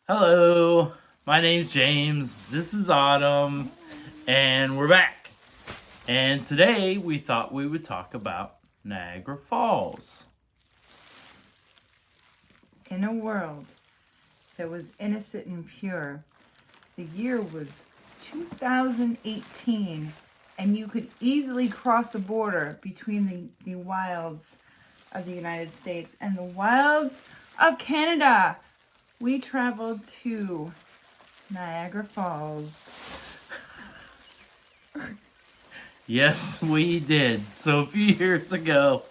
Hello, my name's James. This is Autumn, and we're back. And today we thought we would talk about Niagara Falls. In a world that was innocent and pure, the year was 2018, and you could easily cross a border between the wilds of the United States and the wilds of Canada. We traveled to Niagara Falls. Yes, we did. So a few years ago,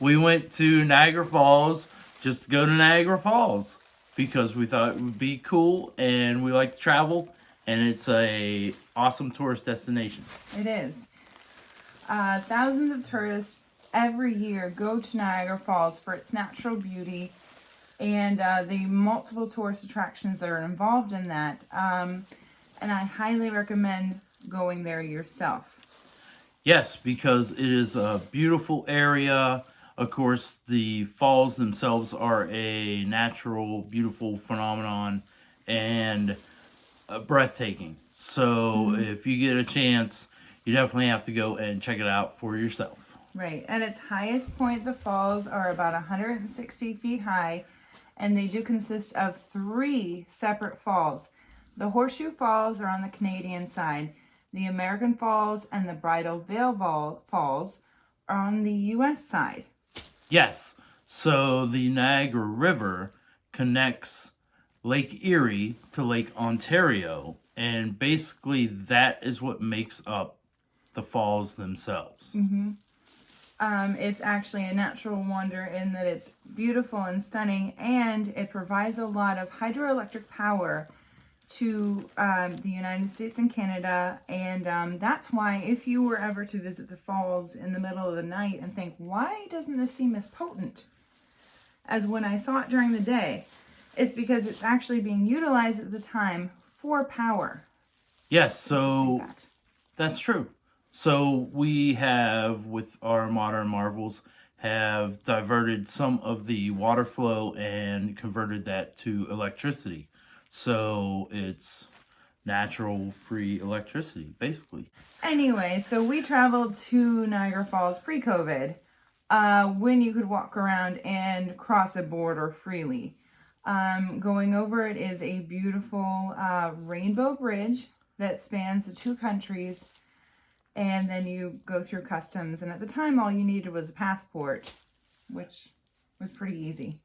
we went to Niagara Falls just to go to Niagara Falls because we thought it would be cool and we like to travel and it's a awesome tourist destination. It is. Thousands of tourists every year go to Niagara Falls for its natural beauty and the multiple tourist attractions that are involved in that. And I highly recommend going there yourself. Yes, because it is a beautiful area. Of course, the falls themselves are a natural, beautiful phenomenon and breathtaking. So, if you get a chance, you definitely have to go and check it out for yourself. Right. At its highest point, the falls are about 160 feet high, and they do consist of 3 separate falls. The Horseshoe Falls are on the Canadian side. The American Falls and the Bridal Veil Falls are on the U.S. side. Yes, so the Niagara River connects Lake Erie to Lake Ontario, and basically that is what makes up the falls themselves. It's actually a natural wonder in that it's beautiful and stunning, and it provides a lot of hydroelectric power to the United States and Canada. And that's why if you were ever to visit the falls in the middle of the night and think, why doesn't this seem as potent as when I saw it during the day, it's because it's actually being utilized at the time for power. Yes, so Interesting fact. that's true. So we have, with our modern marvels, have diverted some of the water flow and converted that to electricity. So it's natural free electricity, basically. Anyway, so we traveled to Niagara Falls pre-COVID, when you could walk around and cross a border freely. Going over it is a beautiful rainbow bridge that spans the 2 countries, and then you go through customs. And at the time, all you needed was a passport, which was pretty easy.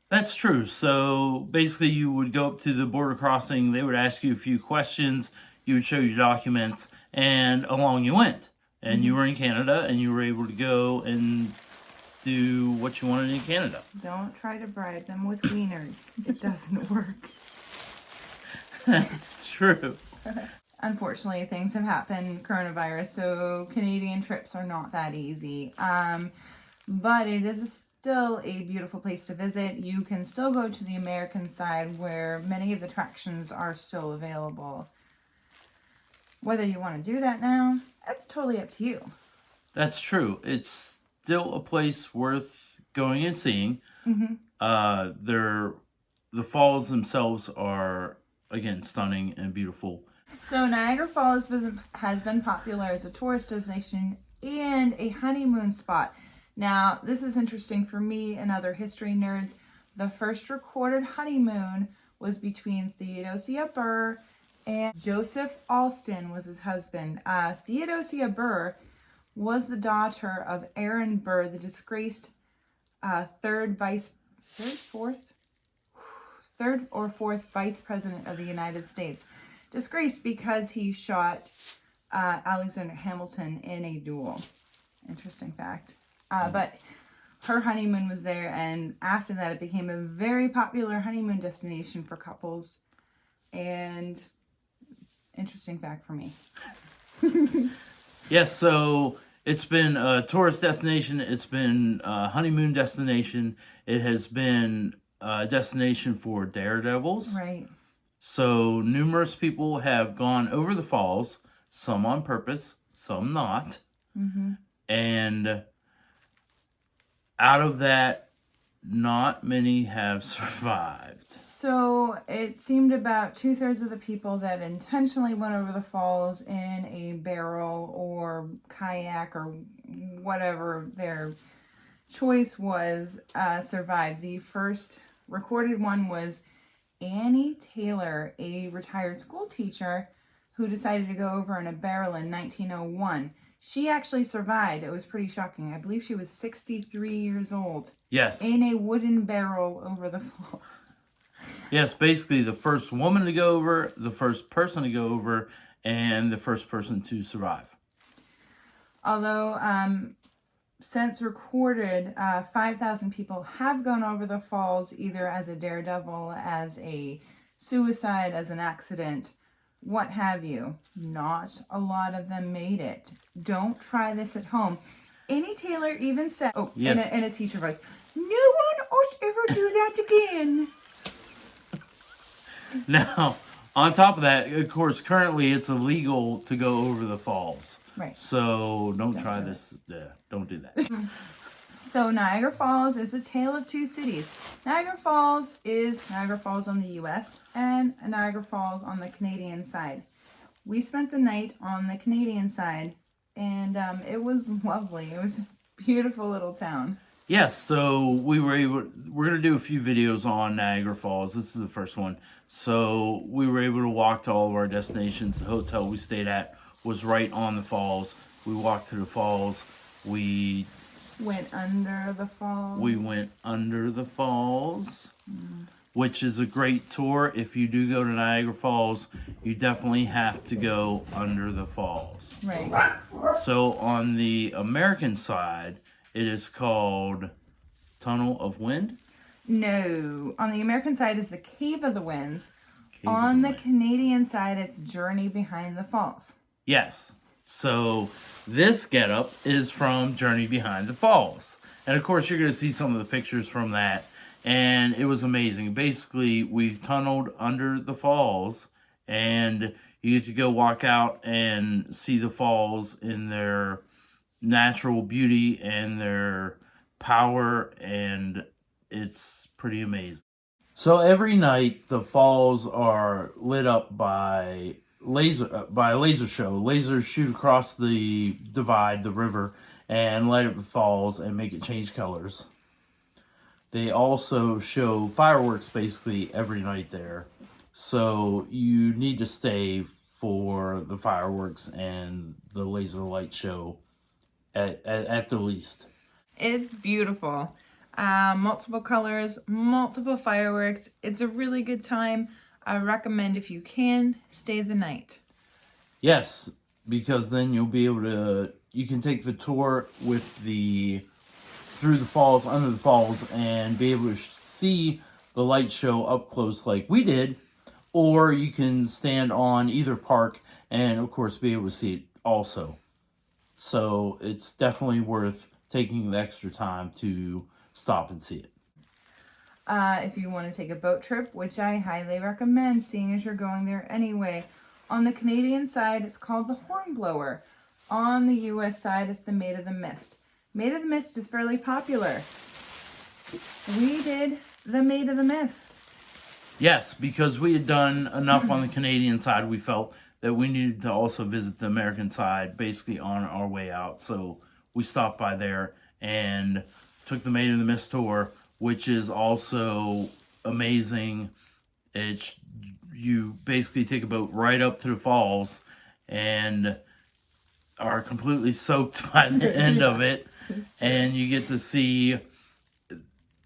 That's true. So basically, you would go up to the border crossing, they would ask you a few questions, you would show your documents, and along you went. And you were in Canada, and you were able to go and do what you wanted in Canada. Don't try to bribe them with wieners. It doesn't work. That's true. Unfortunately, things have happened, coronavirus, so Canadian trips are not that easy. But it is still a beautiful place to visit. You can still go to the American side where many of the attractions are still available. Whether you want to do that now, that's totally up to you. That's true. It's still a place worth going and seeing. The falls themselves are, again, stunning and beautiful. So Niagara Falls has been popular as a tourist destination and a honeymoon spot. Now, this is interesting for me and other history nerds. The first recorded honeymoon was between Theodosia Burr and Joseph Alston was his husband. Theodosia Burr was the daughter of Aaron Burr, the disgraced third or fourth vice president of the United States. Disgraced because he shot Alexander Hamilton in a duel. Interesting fact. But her honeymoon was there, and after that it became a very popular honeymoon destination for couples. And interesting fact for me. Yes, so it's been a tourist destination, it's been a honeymoon destination, it has been a destination for daredevils. Right. So numerous people have gone over the falls, some on purpose, some not. And out of that not many have survived. So it seemed about 2/3 of the people that intentionally went over the falls in a barrel or kayak or whatever their choice was survived. The first recorded one was Annie Taylor, a retired school teacher who decided to go over in a barrel in 1901. She actually survived. It was pretty shocking. I believe she was 63 years old. Yes. In a wooden barrel over the falls. Yes, basically the first woman to go over, the first person to go over, and the first person to survive. Although, since recorded, 5,000 people have gone over the falls either as a daredevil, as a suicide, as an accident, what have you. Not a lot of them made it. Don't try this at home. Annie Taylor even said, Yes. in a teacher voice, no one ought ever do that again. Now, on top of that, of course, currently it's illegal to go over the falls. Right. So don't try this. Don't do that. So Niagara Falls is a tale of two cities. Niagara Falls is Niagara Falls on the U.S. and Niagara Falls on the Canadian side. We spent the night on the Canadian side, and it was lovely. It was a beautiful little town. Yes, so we're going to do a few videos on Niagara Falls. This is the first one. So we were able to walk to all of our destinations. The hotel we stayed at was right on the falls. We walked to the falls. We went under the falls. Which is a great tour. If you do go to Niagara Falls, you definitely have to go under the falls. Right. So on the American side, it is called Tunnel of Wind. No, on the American side is the Cave of the Winds. On the Canadian side, it's Journey Behind the Falls. Yes. So this getup is from Journey Behind the Falls. And of course, you're going to see some of the pictures from that. And it was amazing. Basically, we tunneled under the falls. And you get to go walk out and see the falls in their natural beauty and their power. And it's pretty amazing. So every night, the falls are lit up by a laser show. Lasers shoot across the divide, the river, and light up the falls and make it change colors. They also show fireworks basically every night there. So you need to stay for the fireworks and the laser light show at the least. It's beautiful. Multiple colors, multiple fireworks. It's a really good time. I recommend, if you can, stay the night. Yes, because then you'll be able to, you can take the tour with through the falls, under the falls, and be able to see the light show up close like we did, or you can stand on either park and of course be able to see it also. So it's definitely worth taking the extra time to stop and see it. If you want to take a boat trip, which I highly recommend, seeing as you're going there anyway. On the Canadian side, it's called the Hornblower. On the U.S. side, it's the Maid of the Mist. Maid of the Mist is fairly popular. We did the Maid of the Mist. Yes, because we had done enough on the Canadian side, we felt that we needed to also visit the American side basically on our way out. So we stopped by there and took the Maid of the Mist tour, which is also amazing. You basically take a boat right up to the falls and are completely soaked by the end of it. And you get to see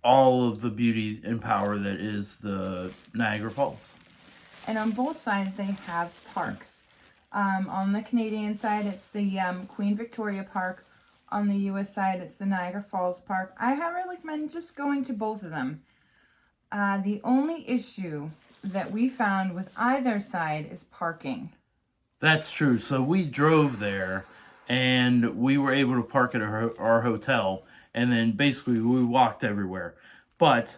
all of the beauty and power that is the Niagara Falls. And on both sides, they have parks. On the Canadian side, it's the Queen Victoria Park. On the U.S. side, it's the Niagara Falls Park. I highly recommend just going to both of them. The only issue that we found with either side is parking. That's true. So we drove there, and we were able to park at our hotel, and then basically we walked everywhere. But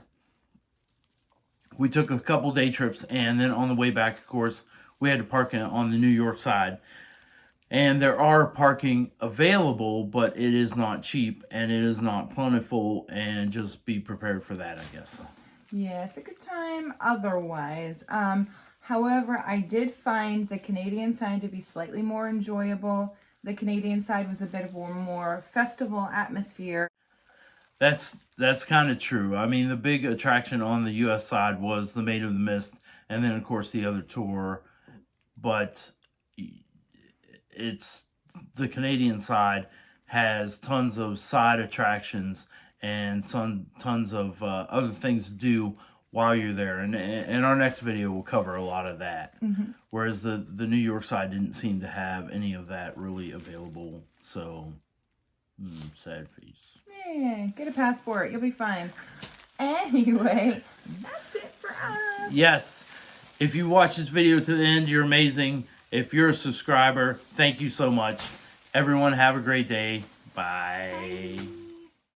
we took a couple day trips, and then on the way back, of course, we had to park on the New York side. And there are parking available, but it is not cheap and it is not plentiful, and just be prepared for that, I guess. Yeah, it's a good time otherwise. However, I did find the Canadian side to be slightly more enjoyable. The Canadian side was a bit of a more festival atmosphere. That's kind of true. I mean, the big attraction on the U.S. side was the Maid of the Mist, and then of course the other tour. But it's the Canadian side has tons of side attractions and some tons of other things to do while you're there. And in our next video, we'll cover a lot of that. Whereas the New York side didn't seem to have any of that really available. So, sad face. Yeah, get a passport. You'll be fine. Anyway, that's it for us. Yes. If you watch this video to the end, you're amazing. If you're a subscriber, thank you so much. Everyone have a great day. Bye.